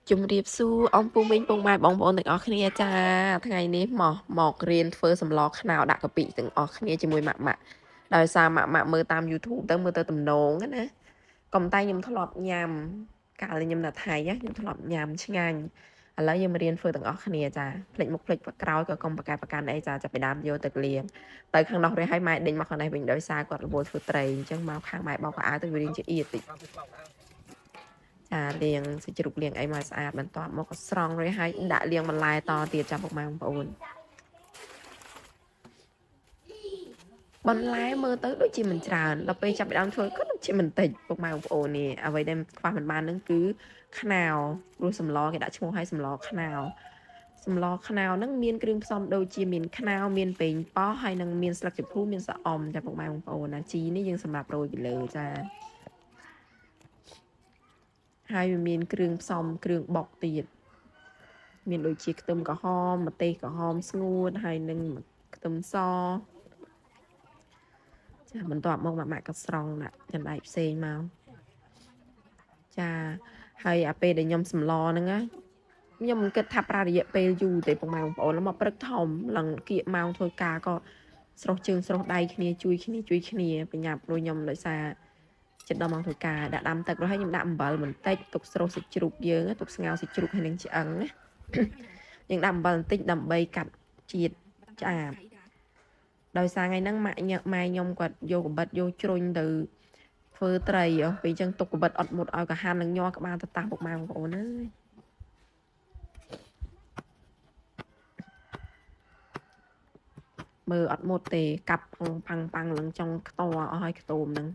ជំរាបសួរអ៊ំពូមីងពងម៉ែបងប្អូនទាំងអស់គ្នាចាថ្ងៃនេះមករៀនធ្វើសម្លខ្នោដាក់កាពិទាំងអស់គ្នាជាមួយម៉ាក់ដោយសារម៉ាក់មើលតាម YouTube ទៅមើលទៅទំនងណាកុំតែខ្ញុំធ្លាប់ញ៉ាំកាលខ្ញុំនៅថៃខ្ញុំធ្លាប់ញ៉ាំឆ្ងាញ់ឥឡូវយើងមករៀនធ្វើទាំងអស់គ្នាចាភ្លេចមុខភ្លេចក្រោយក៏កុំប្រកែប្រកាន់អីចាចាប់ពីដើមយកទឹកលាងទៅខាងនោះរួចហើយម៉ែដេញមកខាងនេះវិញដោយសារគាត់រវល់ធ្វើត្រីអញ្ចឹងមកខាងម៉ែបោកខោអាវទៅវារៀងជាអៀតតិចចាលាងសាច់ជ្រូកលាងអីមកស្អាតបន្ទាប់មកក៏ស្រង់រួចហើយដាក់លាងបន្លែតទៀតចាំពុកម៉ែបងប្អូនបន្លែមើលទៅដូចជាមិនច្រើនដល់ពេលចាប់ដើមធ្វើក៏ដូចជាមិនតិចពុកម៉ែបងប្អូននេះអ្វីដែលខ្វះមិនបាននឹងគឺខ្នោព្រោះសម្លគេដាក់ឈ្មោះឲ្យសម្លខ្នោហ្នឹងមានគ្រឿងផ្សំដូចជាមានខ្នោមានប៉េងប៉ោះហើយនឹងមានស្លឹកជម្ពូមានស្អំចាពុកម៉ែបងប្អូនណាជីនេះយើងសម្រាប់រោយពីលើចាហើយវាមានគ្រឿងផ្សំគ្រឿងបុកទៀតមានដូចជាខ្ទឹមក្រហមម្ទេសក្រហមស្ងួតហើយនឹងខ្ទឹមសចាបន្ទាប់មកម៉ាក់ក៏ស្រង់ដាក់ចង្អែកផ្សេងមកចាហើយអាពេលដែលខ្ញុំសម្លហ្នឹងណាខ្ញុំមិនគិតថាប្រើរយៈពេលយូរទេពុកម៉ែបងប្អូនមកព្រឹកធំឡើងគៀកម៉ោងធ្វើការក៏ស្រោះជើងស្រោះដៃគ្នាជួយគ្នាបញ្ញាប់ព្រោះខ្ញុំដោយសារចិត្តដល់ម៉ោងធ្វើការដាក់ដាំទឹករួចហើយខ្ញុំដាក់អំបិលបន្តិចទុកស្រោះសាច់ជ្រូកយើងទុកស្ងោរសាច់ជ្រូកហើយនឹងឆ្អឹងណាយើងដាក់អំបិលបន្តិចដើម្បីកាត់ជាតិឆ្អាបដោយសារថ្ងៃហ្នឹងម៉ែខ្ញុំគាត់យកកបិតយកជ្រុញទៅធ្វើត្រីពេលអញ្ចឹងទុកកបិតអត់មុតឲ្យកាហាននឹងញ័រក្បាលទៅតាស់ពុកម៉ែបងប្អូនអើយមើលអត់មុតទេកាប់ប៉ាំងឡើងចង់ខ្ទអស់ឲ្យខ្ទមហ្នឹង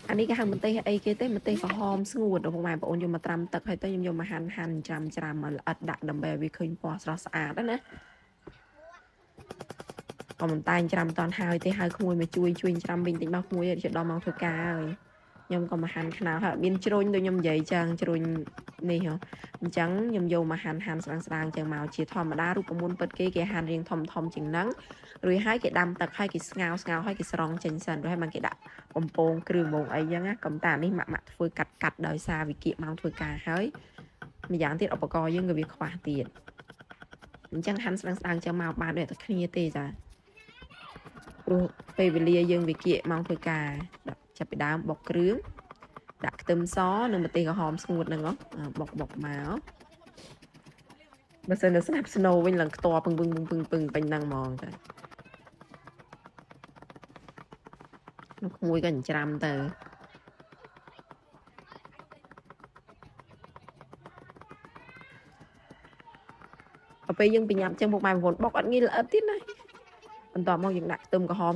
អានេះគេហៅម្ទេសអីគេទេម្ទេសក្រហមស្ងួតពុកម៉ែបងប្អូនយកមកត្រាំទឹកហើយទៅខ្ញុំយកមកហាន់ច្រាំមកល្អិតដាក់ដើម្បីឲ្យវាឃើញពណ៌ស្រស់ស្អាតណាក៏មិនតែងច្រាំតន់ហើយទេហើយក្មួយមកជួយច្រាំវិញតិចមកក្មួយឲ្យដល់ម៉ោងធ្វើការហើយខ្ញុំក៏មកហាន់ខ្នោហើយមានជ្រុញដូចខ្ញុំនិយាយចឹងជ្រុញនេះអញ្ចឹងខ្ញុំយកមកហាន់ស្រាងចឹងមកជាធម្មតារូបមន្តពិតគេហាន់រៀងធំជាងហ្នឹងរួចហើយគេដាំទឹកហើយគេស្ងោរហើយគេស្រង់ចេញសិនរួចហើយមកគេដាក់បំពងគ្រឿងហ្មងអីចឹងណាកំតានេះម៉ាក់ធ្វើកាត់ដោយសារវិគៀកមកធ្វើការហើយម្យ៉ាងទៀតឧបករណ៍យើងក៏វាខ្វះទៀតអញ្ចឹងហាន់ស្រាងចឹងមកបានដូចតែគ្នាទេចាព្រោះពេលវេលាយើងវិគៀកមកធ្វើការចាប់ពីដើមបុកគ្រឿងដាក់ខ្ទឹមសនិងម្ទេសក្រហមស្ងួតហ្នឹងបុកមកបើសិនតែស្នាប់ស្នូវិញឡើងខ្ទាស់ពឹងពេញហ្នឹងហ្មងចានោះក្មួយក៏ច្រាំទៅពេលយើងបញ្ញាប់ចឹងពុកម៉ែបងប្អូនបុកអត់ងាយល្អិតទៀតណាបន្ទាប់មកយើងដាក់ខ្ទឹមក្រហម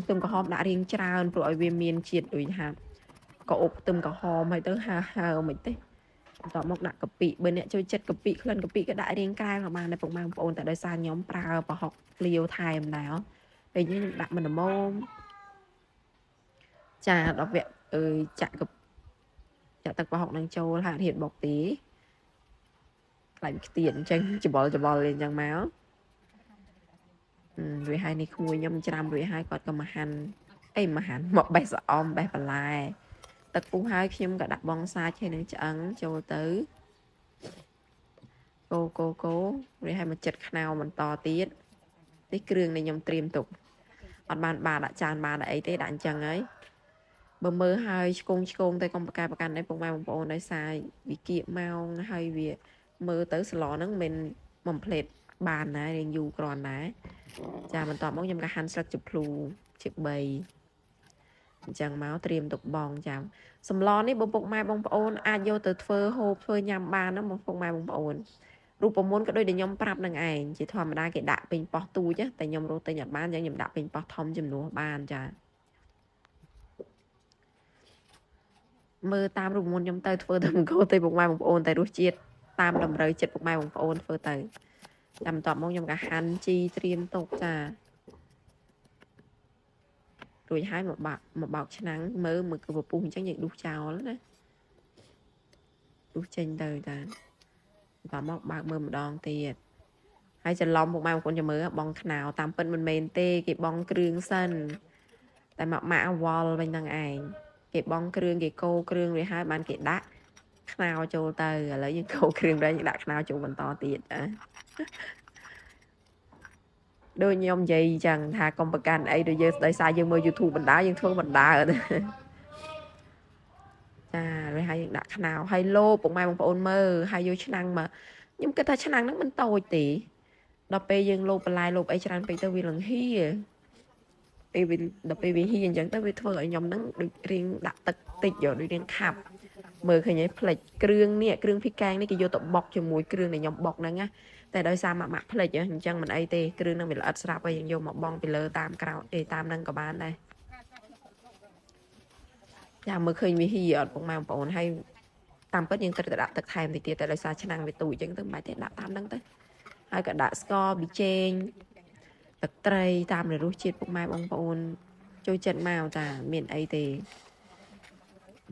ដាក់រៀងច្រើនព្រោះឲ្យវាមានជាតិដូចហាក៏អុកខ្ទឹមក្រហមហើយទៅហើមិនទេបន្ទាប់មកដាក់កាពិបើអ្នកចូលចិត្តកាពិក្លិនកាពិក៏ដាក់រៀងកែក៏បានដែរពុកម៉ែបងប្អូនតែដោយសារខ្ញុំប្រើប្រហុកលាវថែមដែរពេលនេះខ្ញុំដាក់មិនល្មមចាដល់វគ្គចាក់ទឹកប្រហុកនឹងចូលហើយរៀបបុកទីខ្លាញ់ខ្ទៀនអញ្ចឹងច្បល់លេងអញ្ចឹងមករួចហើយនេះក្មួយខ្ញុំច្រាំរួចហើយគាត់ក៏មកហាន់មកបេះស្អំបេះបន្លែទឹកពុះហើយខ្ញុំក៏ដាក់បងសាច់ហើយនឹងឆ្អឹងចូលទៅកូរួចហើយមកចិត្តខ្នោបន្តទៀតនេះគ្រឿងដែលខ្ញុំត្រៀមទុកអត់បានបាដាក់ចានបានអីទេដាក់អញ្ចឹងហើយបើមើលហើយឆ្កងទៅកុំប្រកែប្រកាន់ឯពុកម៉ែបងប្អូនដោយសារវាគៀកម៉ោងហើយវាមើលទៅស្លហ្នឹងមិនបំភ្លេតបានណារៀងយូរគ្រាន់ដែរចាបន្ទាប់មកខ្ញុំក៏ហាន់ស្លឹកជម្ភ្លូជា3អញ្ចឹងមកត្រៀមទុកបងចាំសម្លនេះបងពុកម៉ែបងប្អូនអាចយកទៅធ្វើហូបធ្វើញ៉ាំបានណាបងពុកម៉ែបងប្អូនរូបមន្តក៏ដូចដែលខ្ញុំប្រាប់នឹងឯងជាធម្មតាគេដាក់ពេញប៉ោះទូចតែខ្ញុំរកទិញអត់បានអញ្ចឹងខ្ញុំដាក់ពេញប៉ោះធំចំនួនបានចាមើលតាមរូបមន្តខ្ញុំទៅធ្វើទៅមិនគោទេពុកម៉ែបងប្អូនតែរសជាតិតាមតម្រូវចិត្តពុកម៉ែបងប្អូនធ្វើទៅចាំបន្ទាប់មកខ្ញុំក៏ហាន់ជីត្រៀមទុកចារួចហើយមកបោកឆ្នាំងមើលគឺពពុះអញ្ចឹងយើងដួសចោលណាដួសចេញទៅតាបន្ទាប់មកបើកមើលម្ដងទៀតហើយច្រឡំពុកម៉ែបងប្អូនចាំមើលបងខ្នោតាមពិតមិនមែនទេគេបងគ្រឿងសិនតែម៉ាក់វល់វិញហ្នឹងឯងគេបងគ្រឿងគេកូរគ្រឿងរួចហើយបានគេដាក់ ខ្នោចូលទៅឥឡូវយើងកូរគ្រឿងរែងដាក់ខ្នោចូលបន្តទៀតដូចខ្ញុំនិយាយចឹងថាកុំប្រកាន់អីដូចយើងដោយសារយើងមើល YouTube បណ្ដាយើងធ្វើបណ្ដាចាrồiហើយយើងដាក់ខ្នោហើយលោពុកម៉ែបងប្អូនមើលហើយយកឆ្នាំងមកខ្ញុំគិតថាឆ្នាំងហ្នឹងមិនតូចទេដល់ពេលយើងលោបន្លែលោអីច្រើនពេកទៅវាលង្ហៀពេលដល់ពេលវាហៀអញ្ចឹងទៅវាធ្វើឲ្យខ្ញុំហ្នឹងដូចរៀងដាក់ទឹកតិចយកដូចរៀងខាប់មើលឃើញឯងផ្លិចគ្រឿងនេះគ្រឿងភីកែងនេះគេយកទៅបុកជាមួយគ្រឿងដែលខ្ញុំបុកហ្នឹងណាតែដោយសារម៉ាក់ផ្លិចអញ្ចឹងមិនអីទេគ្រឿងហ្នឹងវាល្អិតស្រាប់ហើយយើងយកមកបង់ពីលើតាមក្រោយតាមហ្នឹងក៏បានដែរចាំមើលឃើញវាហីអត់ពុកម៉ែបងប្អូនហើយតាមពិតយើងត្រូវតែដាក់ទឹកថែមតិចទៀតតែដោយសារឆ្នាំងវាទូចអញ្ចឹងទៅមិនបាច់ទេដាក់តាមហ្នឹងទៅហើយក៏ដាក់ស្ករប៊ីចេងទឹកត្រីតាមរសជាតិពុកម៉ែបងប្អូនចូលចិត្តមកតាមានអីទេ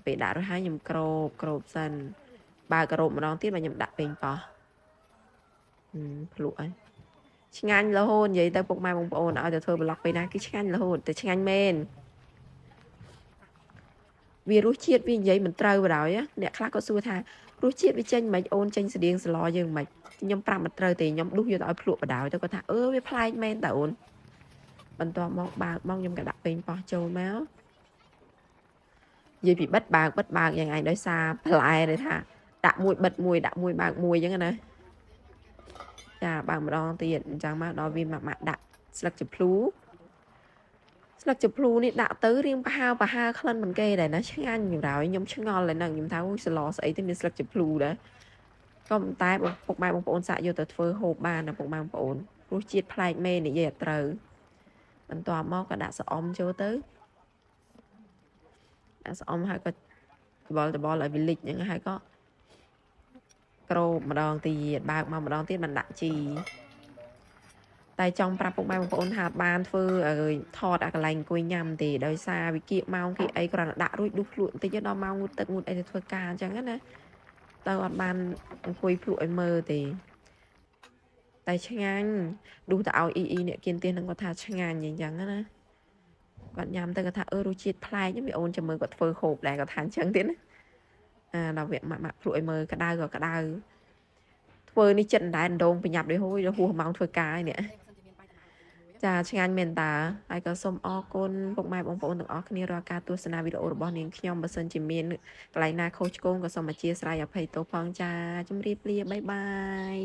ពេលដាក់រួចហើយខ្ញុំក្របសិនបើក្របម្ដងទៀតបើខ្ញុំដាក់ពេញប៉ោះភ្លក់ហើយឆ្ងាញ់រហូតនិយាយទៅពុកម៉ែបងប្អូនឲ្យទៅធ្វើប្លុកពេលណាគឺឆ្ងាញ់រហូតតែឆ្ងាញ់មែនវារសជាតិវានិយាយមិនត្រូវបណ្ដោយអ្នកខ្លះក៏សួរថារសជាតិវាចេញមិនអូនចេញស្តៀងសឡយើងមិនខ្ញុំប្រាប់មិនត្រូវទេខ្ញុំដុសយកទៅឲ្យភ្លក់បណ្ដោយទៅគាត់ថាវាប្លែកមែនតើអូនបន្ទាប់មកបើកមកខ្ញុំក៏ដាក់ពេញប៉ោះចូលមកនិយាយពីបិទបើកយ៉ាងឯងដោយសារផ្លែទេថាដាក់មួយបិទមួយដាក់មួយបើកមួយអញ្ចឹងណាចាបើកម្ដងទៀតអញ្ចឹងមកដល់វាមកដាក់ស្លឹកជភ្លូនេះដាក់ទៅរៀងប្រហើក្លិនមិនគេដែរណាឆ្ងាញ់ចម្រើយខ្ញុំឆ្ងល់ហើយហ្នឹងខ្ញុំថាសឡស្អីទៅមានស្លឹកជភ្លូដែរក៏ប៉ុន្តែពុកម៉ែបងប្អូនសាក់យកទៅធ្វើហូបបានណាពុកម៉ែបងប្អូនរសជាតិប្លែកមែននិយាយអត់ត្រូវបន្ទាប់មកក៏ដាក់ស្អំចូលទៅដាក់ស្អំហើយក៏តបល់ឲ្យវាលិចអញ្ចឹងហើយក៏ក្រូបម្ដងទៀតបើកមកម្ដងទៀតមិនដាក់ជីតែចង់ប្រាប់ពុកម៉ែបងប្អូនថាបានធ្វើឲ្យថតអាកន្លែងអង្គុយញ៉ាំទេដោយសារវាគៀកម៉ោងគេអីគ្រាន់តែដាក់រួចដុសភ្លក់បន្តិចដល់ម៉ោងងូតទឹកងូតអីទៅធ្វើការអញ្ចឹងណាទៅអត់បានអង្គុយភ្លក់ឲ្យមើលទេតែឆ្ងាញ់ដុសទៅឲ្យអ៊ីអ្នកគៀនទៀននឹងគាត់ថាឆ្ងាញ់អញ្ចឹងណាគាត់ញ៉ាំទៅគាត់ថារសជាតិប្លែកវាអូនចាំមើលគាត់ធ្វើហូបដែរគាត់ថាអញ្ចឹងទៀតណាដល់វាម៉ាក់ភ្លក់ឲ្យមើលក្តៅក៏ក្តៅធ្វើនេះចិត្តដដែលដងប្រញាប់ដូចហួយហួសម៉ោងធ្វើការហើយនេះចាឆ្ងាញ់មែនតាហើយក៏សូមអរគុណពុកម៉ែបងប្អូនទាំងអស់គ្នារាល់ការទស្សនាវីដេអូរបស់នាងខ្ញុំបើសិនជាមានកន្លែងណាខុសឆ្គងក៏សូមអធិស្ឋានអភ័យទោសផងចាជម្រាបលាបាយបាយ